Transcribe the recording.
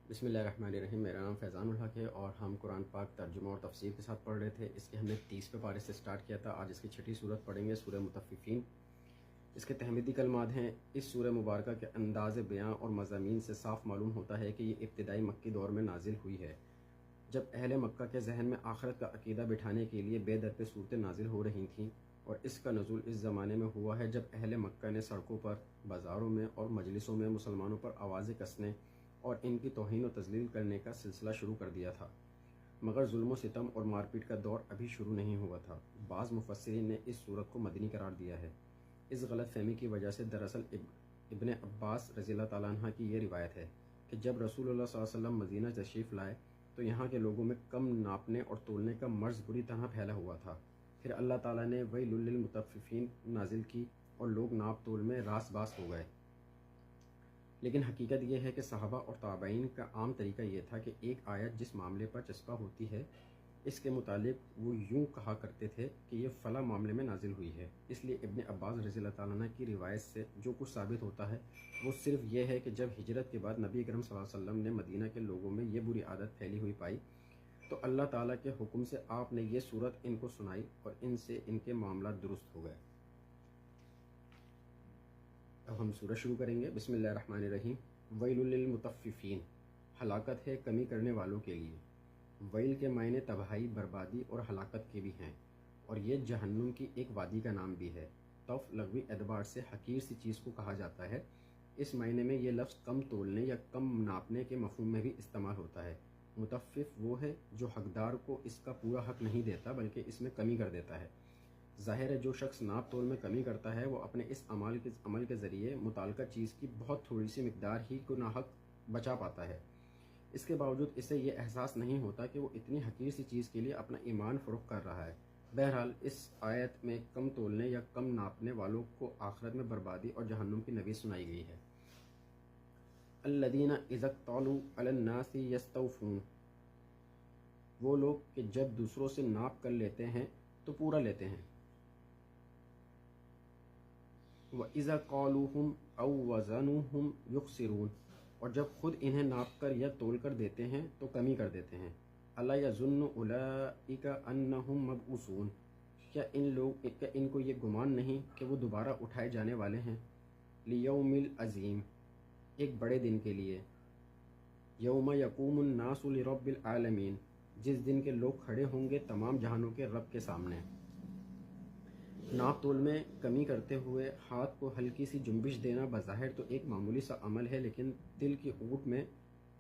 بسم اللہ الرحمن الرحیم۔ میرا نام فیضان الحق ہے اور ہم قرآن پاک ترجمہ اور تفسیر کے ساتھ پڑھ رہے تھے۔ اس کے ہم نے 30ویں پارے سے سٹارٹ کیا تھا۔ آج اس کی 6ٹھی صورت پڑھیں گے، سورہ مطففین۔ اس کے تحمیدی کلمات ہیں: اس سورہ مبارکہ کے انداز بیان اور مضامین سے صاف معلوم ہوتا ہے کہ یہ ابتدائی مکی دور میں نازل ہوئی ہے، جب اہل مکہ کے ذہن میں آخرت کا عقیدہ بٹھانے کے لیے بے در پہ صورتیں نازل ہو رہی تھیں، اور اس کا نزول اس زمانے میں ہوا ہے جب اہل مکہ نے سڑکوں پر، بازاروں میں اور مجلسوں میں مسلمانوں پر آوازیں کسنے اور ان کی توہین و تذلیل کرنے کا سلسلہ شروع کر دیا تھا، مگر ظلم و ستم اور مار پیٹ کا دور ابھی شروع نہیں ہوا تھا۔ بعض مفسرین نے اس صورت کو مدنی قرار دیا ہے۔ اس غلط فہمی کی وجہ سے دراصل ابن عباس رضی اللہ تعالیٰ عنہ کی یہ روایت ہے کہ جب رسول اللہ صلی اللہ علیہ وسلم مدینہ تشریف لائے تو یہاں کے لوگوں میں کم ناپنے اور تولنے کا مرض بری طرح پھیلا ہوا تھا۔ پھر اللہ تعالیٰ نے ویل للمطففین نازل کی اور لوگ ناپ تول میں راس باس ہو گئے۔ لیکن حقیقت یہ ہے کہ صحابہ اور تابعین کا عام طریقہ یہ تھا کہ ایک آیت جس معاملے پر چسپاں ہوتی ہے، اس کے متعلق وہ یوں کہا کرتے تھے کہ یہ فلاں معاملے میں نازل ہوئی ہے۔ اس لیے ابن عباس رضی اللہ تعالیٰ عنہ کی روایت سے جو کچھ ثابت ہوتا ہے وہ صرف یہ ہے کہ جب ہجرت کے بعد نبی اکرم صلی اللہ علیہ وسلم نے مدینہ کے لوگوں میں یہ بری عادت پھیلی ہوئی پائی تو اللہ تعالیٰ کے حکم سے آپ نے یہ صورت ان کو سنائی اور ان سے ان کے معاملات درست ہو گئے۔ اب ہم سورہ شروع کریں گے۔ بسم اللہ الرحمن الرحیم۔ ویل للمطففین، ہلاکت ہے کمی کرنے والوں کے لیے۔ ویل کے معنی تباہی، بربادی اور ہلاکت کے بھی ہیں، اور یہ جہنم کی ایک وادی کا نام بھی ہے۔ طف لغوی اعتبار سے حقیر سی چیز کو کہا جاتا ہے۔ اس معنی میں یہ لفظ کم تولنے یا کم ناپنے کے مفہوم میں بھی استعمال ہوتا ہے۔ مطفف وہ ہے جو حقدار کو اس کا پورا حق نہیں دیتا بلکہ اس میں کمی کر دیتا ہے۔ ظاہر ہے جو شخص ناپ تول میں کمی کرتا ہے وہ اپنے اس عمل کے ذریعے متعلقہ چیز کی بہت تھوڑی سی مقدار ہی کو ناحق بچا پاتا ہے۔ اس کے باوجود اسے یہ احساس نہیں ہوتا کہ وہ اتنی حقیر سی چیز کے لیے اپنا ایمان فروخت کر رہا ہے۔ بہرحال اس آیت میں کم تولنے یا کم ناپنے والوں کو آخرت میں بربادی اور جہنم کی نوید سنائی گئی ہے۔ الذین اذا اکتالوا علی الناس یستوفون، وہ لوگ کہ جب دوسروں سے ناپ کر لیتے ہیں تو پورا لیتے ہیں۔ وَإِذَا قَالُوهُمْ أَوْ وَزَنُوهُمْ يُخْسِرُونَ، اور جب خود انہیں ناپ کر یا تول کر دیتے ہیں تو کمی کر دیتے ہیں۔ أَلَا يَظُنُّ أُولَئِكَ أَنَّهُمْ مَبْعُوثُونَ، کیا ان کو یہ گمان نہیں کہ وہ دوبارہ اٹھائے جانے والے ہیں؟ لِيَوْمِ الْعَظِيمِ، ایک بڑے دن کے لیے۔ يَوْمَ يَقُومُ النَّاسُ لِرَبِّ الْعَالَمِينَ، جس دن کے لوگ کھڑے ہوں گے تمام جہانوں کے رب کے سامنے۔ ناپ تول میں کمی کرتے ہوئے ہاتھ کو ہلکی سی جنبش دینا بظاہر تو ایک معمولی سا عمل ہے، لیکن دل کی اوٹ میں